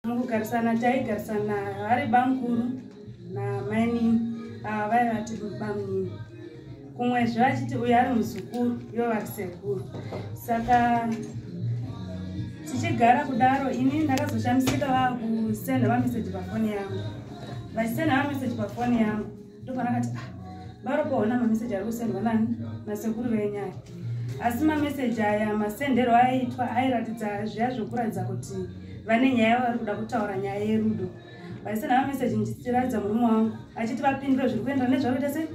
mukugarisana taigarisana vari banguru namaini vaivati bamnini kumwezve vachiti uyu ari muzukuru ivo vari sekuru. Saka tichigara kudaro ini ndakazoshamisika vakusenda vameseji pafoni yangu. Vachisenda vameseji pafoni yangu ndopanakati varopaona mameseji ari kusendwa nani nasekuru venyaya. Asi mameseji aya masendero aiitwa airatidza zviya zvokuratidza kuti vane nyaya vari kuda kutaura nyaya yerudo. Vachisenda vameseji ndichiratidza murume wangu achiti vapindure zviri kuendera nezvakuita sei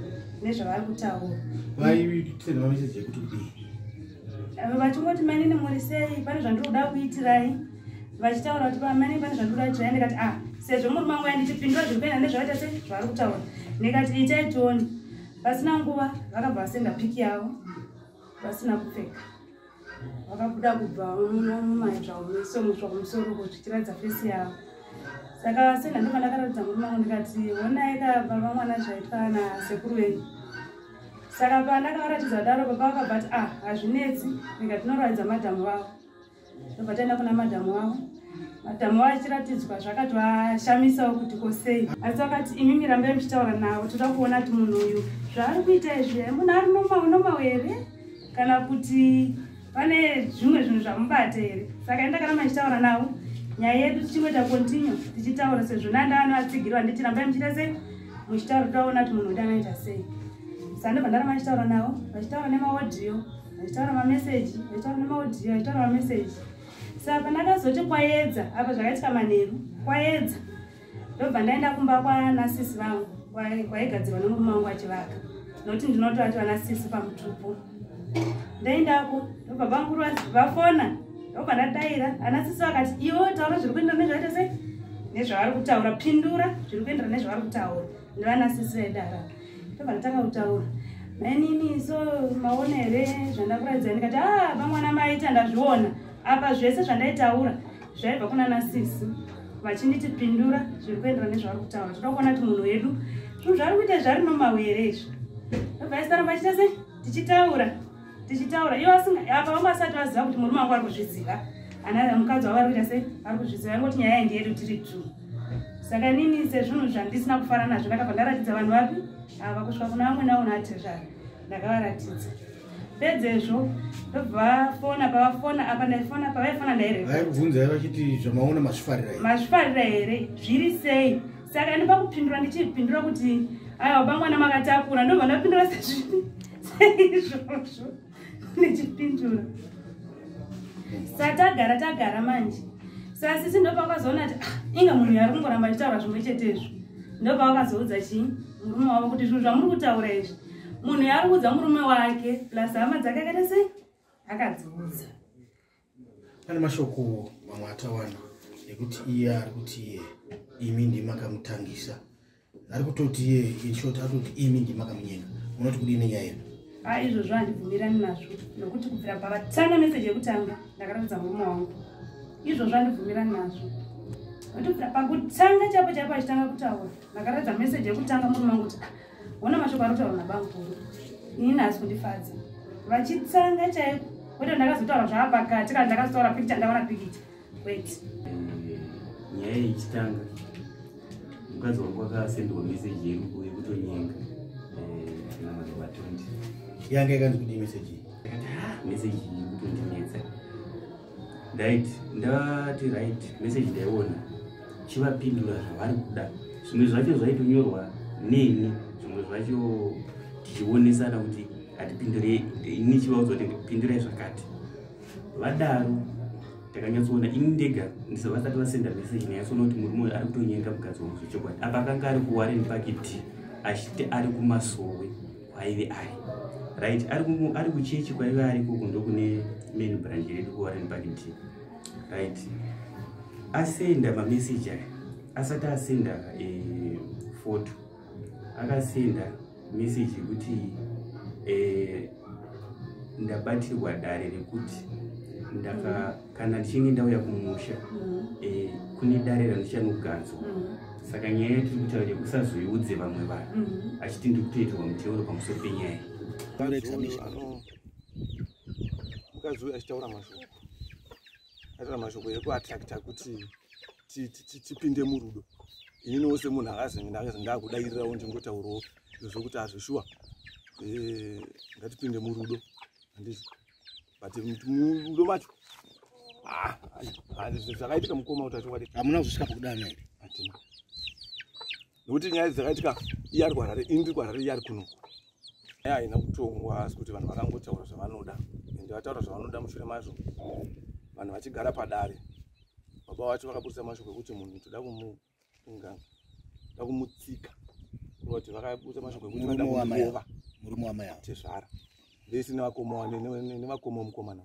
nezvavari kutaura. Vaisenda mameseji ekuti kudii? Vachingoti manini muri sei, pane zvandiri kuda kuitirai. Vachitaura kuti pamene pane zvandiri kuda kuitirai. Ndikati sezvo murume wangu yandichipindura zviri kuendera nezvakuita sei zvavari kutaura. Ndikati itai tione. Pasina nguva vakabva vasenda piki yavo vasina kupfeka. Vakabuda kubva mumaitsva mumusoro kuchitiradza fesi yavo. Saka vasenda ndipo ndakaratidza murume wangu ndikati honai baba mwana zvaitwa nasekuru wenyu. Saka pandakavaratidza daro baba vakabva ati hazvinetsi. Ndikati tinoratidza madhamu wavo. Ndobva taenda kuna madhamu wavo. Madhamu wavo achiratidzwa zvakatovashamisawo kuti kosei. Asi vakati imi mirambai muchitaura navo toda kuona kuti munhu uyu zvaari kuita izvi munhu ari nomau here kana kuti pane zvimwe zvinhu zvamubata here. Saka ndakana machitaura navo nyaya yedu tichingoita continue tichitaura sezvo nandavanovatsigirwa nditi rambai muchita sei muchitaura todaona kuti munhu uyu anoita sei. Saka ndobva ndaramba ndichitaura navo vachitaura nemaodhiyo vachitaura mameseji vachitaura nemaodhiyo vachitaura mameseji. Saka pandakazoti kwaedza apa zvakaitika manheru kwaedza ndobva ndaenda kumba kwanasisi vangu kwaigadzirwa nemurume wangu achivaka nokuti ndinototi vanasisi pamutupu. Ndaendako ndobva banguru vafona ndobva ndadaira anasisi vakati iwo taura zviri kuendera nezvaita sei nezvavari kutaura pindura zviri kuendera nezvavari kutaura nevanasisi vedara. Ndobva ndatanga kutaura mainini so maona here zvandakuratidza. Ndikati vamwana maita ndazviona apa zvese zvandaitaura zvaibva kuna nasisi vachinditi pindura zviri kuendera nezvavari kutaura. Toda kuona kuti munhu wedu zvinhu zvaari kuita zvari nomau here izvi. Ndobva isaramba achita sei tichitaura ivo apa vamwe vasati vaziva kuti murume wangu ari kuzviziva. Mukadzi wavo ari kuita sei ari kuzviziva ngoti nyaya yangu yedu tiri tu. Saka nini sezvinhu zvandisina kufara nazvo ndakabva ndaratidza vanhu vapi ava kusvika kuna vamwe navo naatezvaro ndakavaratidza. Pedzezvo ndobva vafona pavafona apa ndaifona pavaifona ndaireva. Vaikubvunzai vachiti zvamaona mazvifarira here zviri sei. Saka ndipa kupindura ndichipindura kuti aiwa bamwana makatakura ndobva ndapindura seizvozvo ndichipindura. Saka tagara manje. Saka sisi ndobva vakazoona kuti inga munhu ari kungoramba achitaura zvimwe chetezvo. Ndobva vakazoudza chii murume wavo kuti zvinhu zvamuri kutaura izvi munhu yaari kuudza murume wake plus hama dzake akaita sei akadziudza. Pane mashoko mamwe atawana ekuti iye ari kuti iye imi ndimakamutangisa ari kutoti iye inshort atoti imi ndimakamunyenga. Munoti kudii nenyaya yedu? Izvozvo handibvumirani nazvo nokuti kubvira pavatanga meseji yekutanga ndakaratidza murume wangu. Izvozvo handibvumirani nazvo nokuti pakutanga chapo achitanga kutaura ndakaratidza meseji yekutanga murume wangu kuti ona mashoko ari kutaura nabanguru inini hasi kundifadza. Vachitsanga chaiko kwete ndakazotaura zvaapakati kana ndakazotaura pikicha ndaona pikicha wait. Nyaya ichitanga mukadzi wangu akasendwa meseji yekutonyenga na Madzibaba Tonderai. Yanga ikanzi kudii meseji? Meseji yekutondinetsa. Ndati right meseji ndaiona chivapindura zvavari kuda. Zvimwe zvacho zvaitonyorwa neni zvimwe zvacho tichionesana kuti atipindure ini chivaudzwa kuti pindurai zvakati. Vadaro takanyatsoona ini ndega vasati vasenda meseji ndanyatsoona kuti murume uyu ari kutonyenga mukadzi wangu zvechokwadi. Apa akanga ari kuwareni pakiti achiti ari kumasowe kwaive ari right ari kuchechi kwaive ari koko ndokune main branch redu kuwareni pakiti right. Asenda mameseji aya asati asenda foto akasenda meseji yekuti ndabatirwa dare rekuti kana ndichinge ndauya kumusha kune dare ranichanogadzwa. Saka nyaya tiri kutaura kuti usazoiudze vamwe vanhu achiti ndiri kutoitirwa muteuro pamusoro penyaya. Mukadzi uyu achitaura mashoko ekuattracta kuti tipinde murudo. Ini wose munhu ngakudairirawo ndingotaurawo zvokuti azvishuwa ngatipinde murudo handisi but murudo macho zvakaitika mukoma kuti achokwadi hamuna kuzvisvika pakudana here hatina nokuti nyaya dzakaitika iye ari kwarare ini ndiri kwarare iye ari kuno nyaya haina kutongwa asi kuti vanhu vakangotaura zvavanoda ende vataura zvavanoda mushure mazvo vanhu vachigara padare baba vacho vakapurisa mashoko ekuti munhu toda kumutsika kuti vakapurisa mashoko ekuti vada kumuova murume wamai avo tezvara vese nevakoma womukomana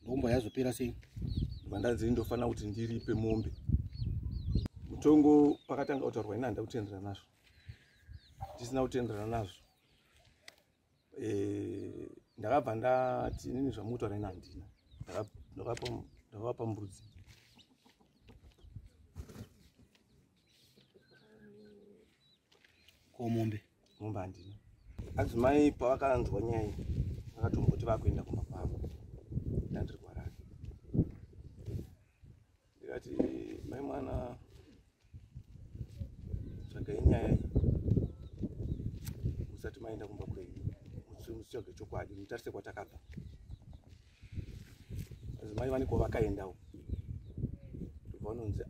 ngombo yazopera sei vandanzi ndofanira kuti ndiripe mombe mutongo pakatanga kutaurwa ina handa kutenderana nazvo ndisina kutenderana nazvo ndakabva ndati nini zvamutaura ina handina ndakavapa mbudzi ko mombe handina adzimai pavakanzwa nyaya vakatomboti vakuenda kumba kwavo ndandiri kwarari ndikati mai mwana tsvagai nyaya iyi musati maenda kumba kwenyu musitsvage chokwadi mutarise kwatakabva adzimai vane kwavakaendawo ndobva vanonzi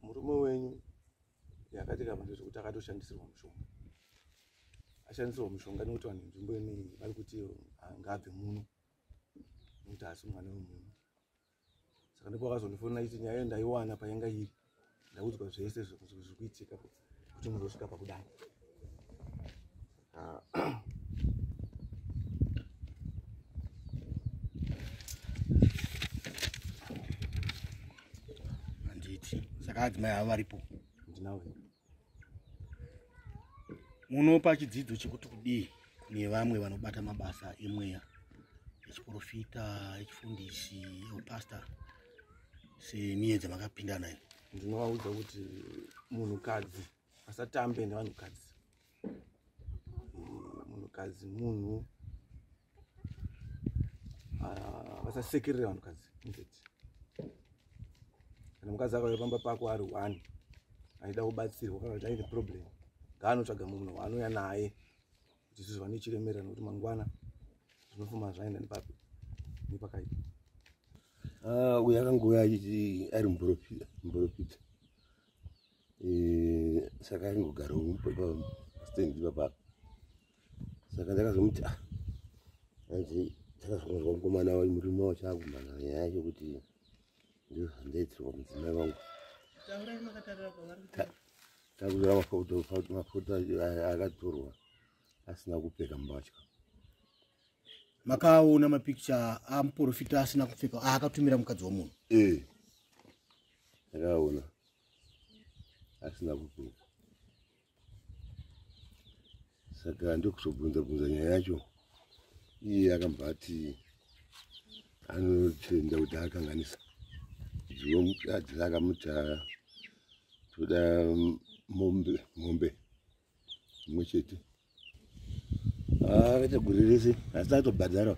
murume wenyu yakati kama ndezvokuti akatoshandisirwa mushonga ashandisirwa mushonga nekuti vanhu nzvimbo ineyi vari kuti ngabve muno nokuti asi mwana wemunhu saka ndipo akazondifonera ichi nyaya ndaiwana painga iri ndaudzwa zvese zviri kuitika kuti muzosvika pakudai handiti saka adzimai avo varipo ndinawo munopa chidzidzo chekuti kudii kune vamwe vanobata mabasa emweya echiprofita echifundisi eupasta semiedza makapindana ine ndinovaudza kuti munhukadzi asatambe nevanhukadzi munhukadzi munhu vasasekerere vanhukadzi inzeti kana mukadzi akauya pamba pako ari 1 aida kubatsirwa kana kuti aine problem ngaanotsvaga munhu waanouya naye kuti zvizvo vane chiremerera nokuti mangwana zvinofuma zvaenda nepakaipa uyo akangouya achiti ari muporofita saka aringogarawo pastendi papapo saka ndakazomuti anzi takazonzwa mukomana murume wacho akumhanya nyaya yacho kuti ndozvandaitsirwa mudzimai vangu takutora mafoto akatorwa asina kupfeka mbatya makaona mapikicha amuporofita asina kupfeka akatumira mukadzi womunhu akaona asina kupfeka saka ndokuzobvunza nyaya yacho iye akambati anotenda kuti akanganisa dziwo mukadzi akamuta toda mombe imwe chete akaita guri rese asi atobhadhara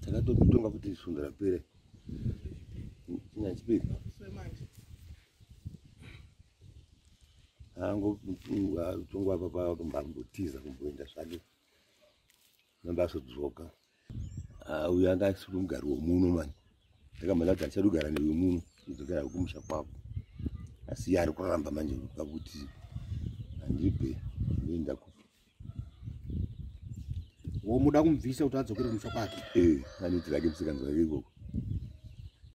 takatomutonga kuti sunda rapere chingachiperi angotongwa papa kumbangotiza kumboenda zvake nambazodzoka uyo anga asiri mugari womuno mani ndakamhanya kuti achada kugara newe muno kudzokera kumusha kwako asi iye ari kuramba manje pakuti handiripe ndoenda kupi womuda kumubvisa kuti adzokere kumusha kwake aniti rake musikanzi wake ikoko